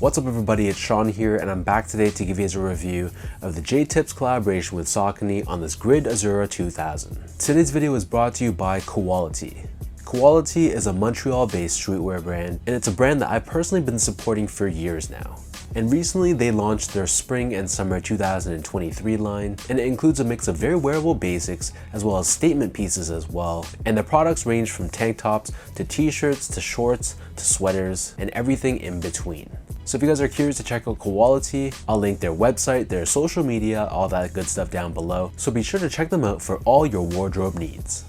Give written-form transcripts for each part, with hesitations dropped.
What's up everybody, it's Sean here and I'm back today to give you guys a review of the J-Tips collaboration with Saucony on this Grid Azura 2000. Today's video is brought to you by Quality. Quality is a Montreal-based streetwear brand and it's a brand that I've personally been supporting for years now. And recently they launched their spring and summer 2023 line, and it includes a mix of very wearable basics as well as statement pieces as well. And the products range from tank tops to t-shirts to shorts to sweaters and everything in between. So if you guys are curious to check out Quality, I'll link their website, their social media, all that good stuff down below. So be sure to check them out for all your wardrobe needs.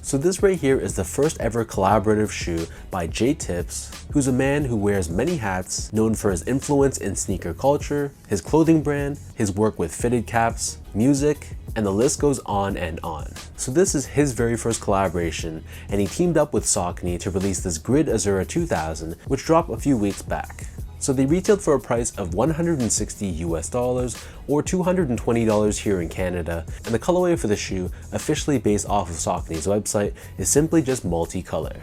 So this right here is the first ever collaborative shoe by J-Tips, who's a man who wears many hats, known for his influence in sneaker culture, his clothing brand, his work with fitted caps, music, and the list goes on and on. So this is his very first collaboration, and he teamed up with Saucony to release this Grid Azura 2000, which dropped a few weeks back. So they retailed for a price of $160 US or $220 here in Canada, and the colorway for the shoe, officially based off of Saucony's website, is simply just multicolor.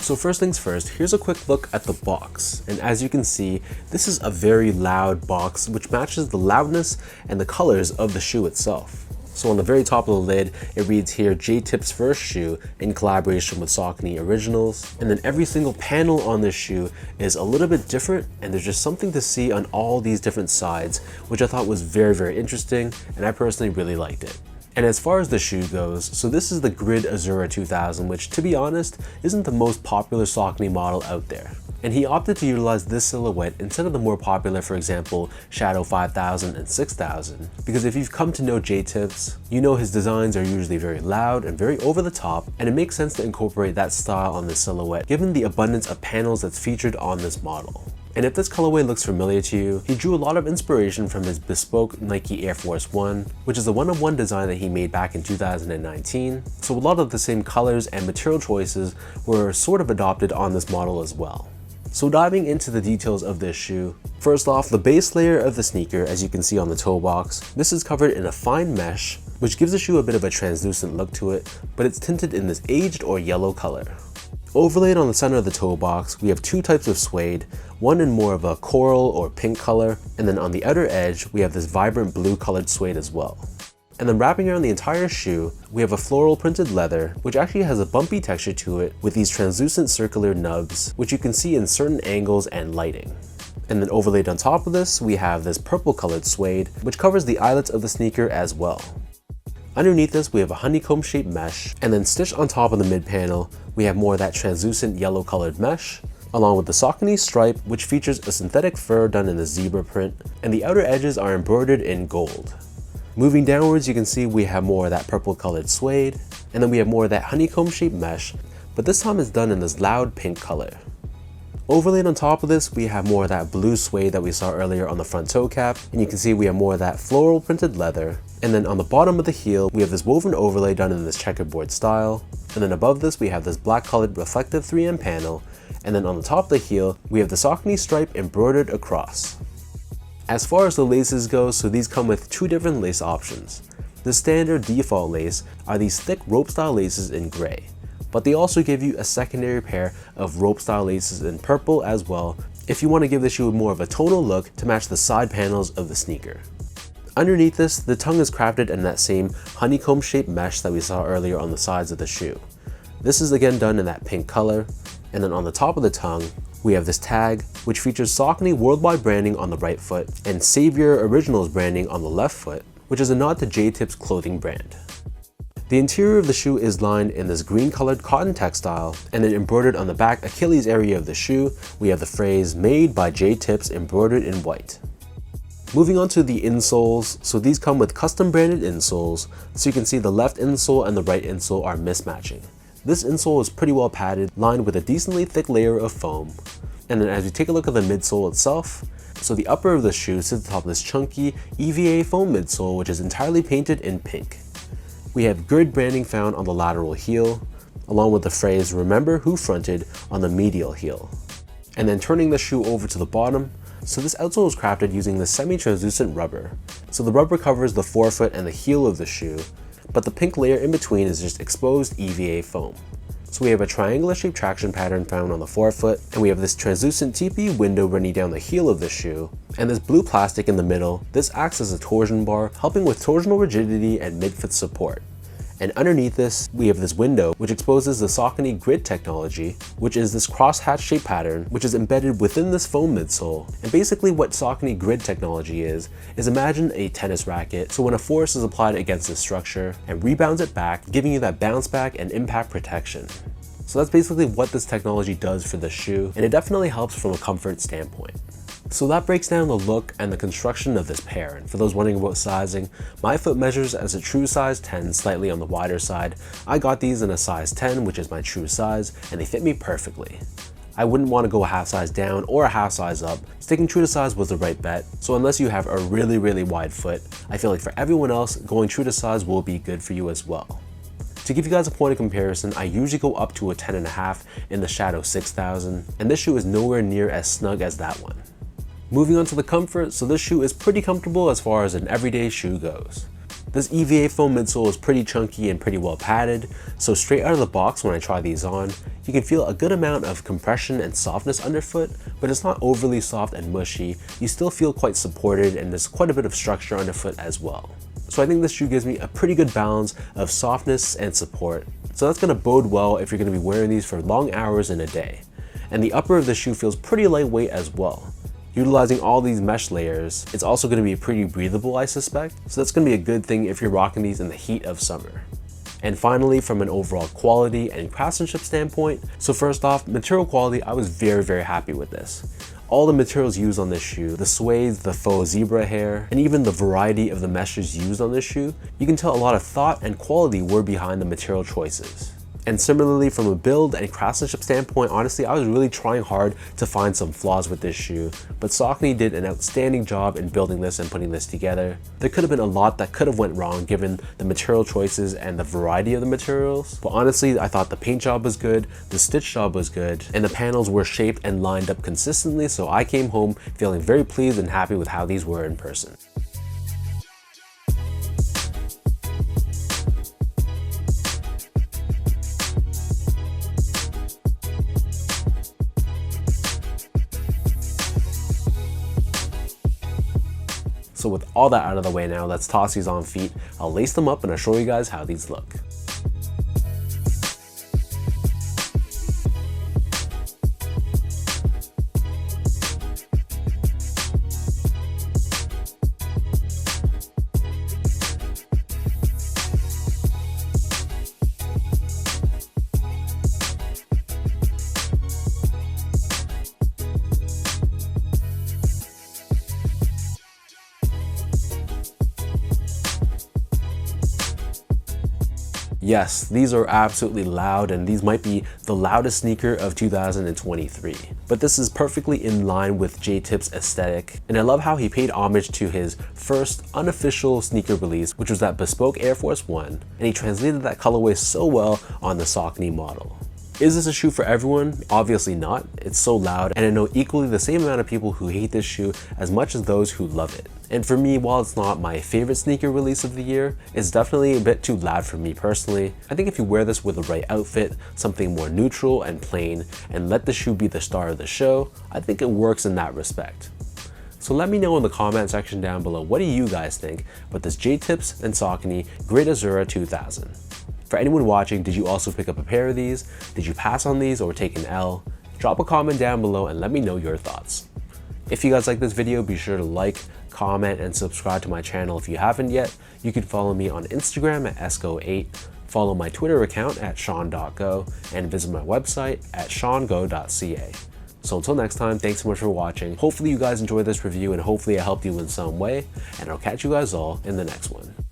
So first things first, here's a quick look at the box, and as you can see, this is a very loud box which matches the loudness and the colors of the shoe itself. So on the very top of the lid, it reads here J-Tips first shoe in collaboration with Saucony Originals. And then every single panel on this shoe is a little bit different, and there's just something to see on all these different sides, which I thought was very interesting, and I personally really liked it. And as far as the shoe goes, so this is the Grid Azura 2000, which to be honest, isn't the most popular Saucony model out there. And he opted to utilize this silhouette instead of the more popular, for example, Shadow 5000 and 6000. Because if you've come to know J-Tips, you know his designs are usually very loud and very over the top, and it makes sense to incorporate that style on this silhouette given the abundance of panels that's featured on this model. And if this colorway looks familiar to you, he drew a lot of inspiration from his bespoke Nike Air Force 1, which is a one-of-one design that he made back in 2019. So a lot of the same colors and material choices were sort of adopted on this model as well. So diving into the details of this shoe, first off, the base layer of the sneaker, as you can see on the toe box, this is covered in a fine mesh, which gives the shoe a bit of a translucent look to it, but it's tinted in this aged or yellow color. Overlaid on the center of the toe box, we have two types of suede, one in more of a coral or pink color, and then on the outer edge, we have this vibrant blue colored suede as well. And then wrapping around the entire shoe, we have a floral printed leather, which actually has a bumpy texture to it with these translucent circular nubs, which you can see in certain angles and lighting. And then overlaid on top of this, we have this purple colored suede, which covers the eyelets of the sneaker as well. Underneath this, we have a honeycomb shaped mesh, and then stitched on top of the mid panel, we have more of that translucent yellow colored mesh, along with the Saucony stripe, which features a synthetic fur done in the zebra print, and the outer edges are embroidered in gold. Moving downwards, you can see we have more of that purple colored suede, and then we have more of that honeycomb shaped mesh, but this time it's done in this loud pink color. Overlaid on top of this, we have more of that blue suede that we saw earlier on the front toe cap, and you can see we have more of that floral printed leather. And then on the bottom of the heel, we have this woven overlay done in this checkerboard style. And then above this, we have this black colored reflective 3M panel. And then on the top of the heel, we have the Saucony stripe embroidered across. As far as the laces go, so these come with two different lace options. The standard default lace are these thick rope style laces in gray, but they also give you a secondary pair of rope style laces in purple as well if you want to give the shoe more of a tonal look to match the side panels of the sneaker. Underneath this, the tongue is crafted in that same honeycomb shaped mesh that we saw earlier on the sides of the shoe. This is again done in that pink color, and then on the top of the tongue, we have this tag, which features Saucony worldwide branding on the right foot and Savior Originals branding on the left foot, which is a nod to J-Tips clothing brand. The interior of the shoe is lined in this green colored cotton textile, and then embroidered on the back Achilles area of the shoe, we have the phrase "Made by J-Tips" embroidered in white. Moving on to the insoles, so these come with custom branded insoles, so you can see the left insole and the right insole are mismatching. This insole is pretty well padded, lined with a decently thick layer of foam. And then as we take a look at the midsole itself, so the upper of the shoe sits atop this chunky EVA foam midsole, which is entirely painted in pink. We have grid branding found on the lateral heel, along with the phrase "Remember who fronted" on the medial heel. And then turning the shoe over to the bottom, so this outsole is crafted using the semi-translucent rubber. So the rubber covers the forefoot and the heel of the shoe, but the pink layer in between is just exposed EVA foam. So we have a triangular shaped traction pattern found on the forefoot, and we have this translucent TPU window running down the heel of the shoe, and this blue plastic in the middle. This acts as a torsion bar, helping with torsional rigidity and midfoot support. And underneath this, we have this window which exposes the Saucony grid technology, which is this crosshatch shaped pattern which is embedded within this foam midsole. And basically what Saucony grid technology is imagine a tennis racket. So when a force is applied against this structure and rebounds it back, giving you that bounce back and impact protection. So that's basically what this technology does for the shoe, and it definitely helps from a comfort standpoint. So that breaks down the look and the construction of this pair. And for those wondering about sizing, my foot measures as a true size 10, slightly on the wider side. I got these in a size 10, which is my true size, and they fit me perfectly. I wouldn't want to go a half size down or a half size up. Sticking true to size was the right bet. So unless you have a really wide foot, I feel like for everyone else, going true to size will be good for you as well. To give you guys a point of comparison, I usually go up to a 10.5 in the Shadow 6000, and this shoe is nowhere near as snug as that one. Moving on to the comfort, so this shoe is pretty comfortable as far as an everyday shoe goes. This EVA foam midsole is pretty chunky and pretty well padded, so straight out of the box when I try these on, you can feel a good amount of compression and softness underfoot, but it's not overly soft and mushy. You still feel quite supported, and there's quite a bit of structure underfoot as well. So I think this shoe gives me a pretty good balance of softness and support. So that's going to bode well if you're going to be wearing these for long hours in a day. And the upper of the shoe feels pretty lightweight as well. Utilizing all these mesh layers, it's also going to be pretty breathable, I suspect. So that's going to be a good thing if you're rocking these in the heat of summer. And finally, from an overall quality and craftsmanship standpoint, so first off, material quality, I was very happy with this. All the materials used on this shoe, the suede, the faux zebra hair, and even the variety of the meshes used on this shoe, you can tell a lot of thought and quality were behind the material choices. And similarly, from a build and craftsmanship standpoint, honestly, I was really trying hard to find some flaws with this shoe, but Saucony did an outstanding job in building this and putting this together. There could have been a lot that could have went wrong given the material choices and the variety of the materials, but honestly, I thought the paint job was good, the stitch job was good, and the panels were shaped and lined up consistently, so I came home feeling very pleased and happy with how these were in person. So with all that out of the way now, let's toss these on feet. I'll lace them up and I'll show you guys how these look. Yes, these are absolutely loud, and these might be the loudest sneaker of 2023. But this is perfectly in line with J-Tip's aesthetic, and I love how he paid homage to his first unofficial sneaker release, which was that bespoke Air Force 1, and he translated that colorway so well on the Saucony model. Is this a shoe for everyone? Obviously not. It's so loud, and I know equally the same amount of people who hate this shoe as much as those who love it. And for me, while it's not my favorite sneaker release of the year, it's definitely a bit too loud for me personally. I think if you wear this with the right outfit, something more neutral and plain, and let the shoe be the star of the show, I think it works in that respect. So let me know in the comment section down below, what do you guys think about this J-Tips and Saucony Grid Azura 2000? For anyone watching, did you also pick up a pair of these? Did you pass on these or take an L? Drop a comment down below and let me know your thoughts. If you guys like this video, be sure to like, comment, and subscribe to my channel if you haven't yet. You can follow me on Instagram at esco8, follow my Twitter account at sean.go, and visit my website at seango.ca. So until next time, thanks so much for watching. Hopefully you guys enjoyed this review, and hopefully I helped you in some way, and I'll catch you guys all in the next one.